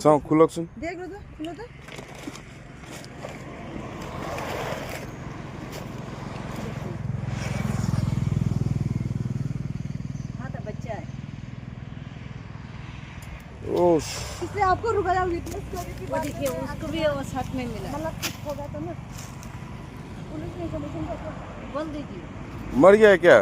सांग खुलो सुन देख लो तो खुलो तो हाँ तो बच्चा है ओ इसलिए आपको रुका था विटनेस करने की बात देखिए उसको भी वो साथ में मिला मतलब कुछ होगा तो ना पुलिस ने इन्फॉर्मेशन बोल दीजिए मर गया है क्या